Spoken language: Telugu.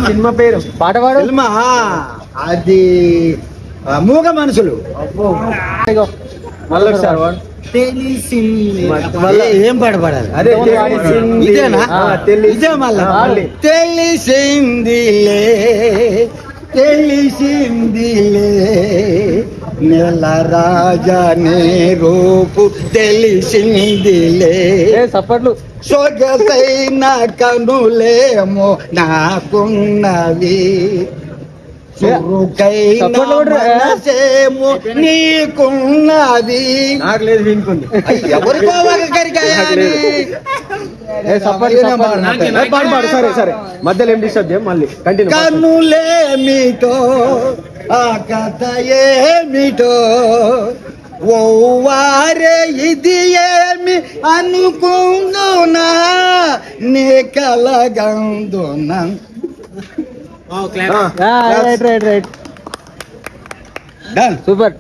సినిమా పేరు పాట పాడు. సినిమా అది మూగ మనుషులు. మళ్ళీ ఒకసారి వాడు. తెలిసింది మళ్ళా ఏం పాట పాడాలి? అదే తెలిసింది. ఇదేనా? ఇదే మళ్ళా తెలిసిందిలే తెలిసిందిలే నెల రాజానే రూపు తెలిసిందిలే సప్పట్లు. సొగసైన కనులేమో నాకున్నవి చురుకైన మనసేమో నీకున్నది. నాకు లేదు వినుకుంది. ఎవరికో ఒకరికని పాడు పాడు. సరే సరే మధ్యలో ఏం డిస్టర్బ్ చేయం. మళ్ళీ కంటిన్యూ. కనులేమిటో ఆ కథ ఏమిటో ఓ వారే ఇది ఏమి అనుకుందునా నీ కలగందునా. Right right right. Done. Super.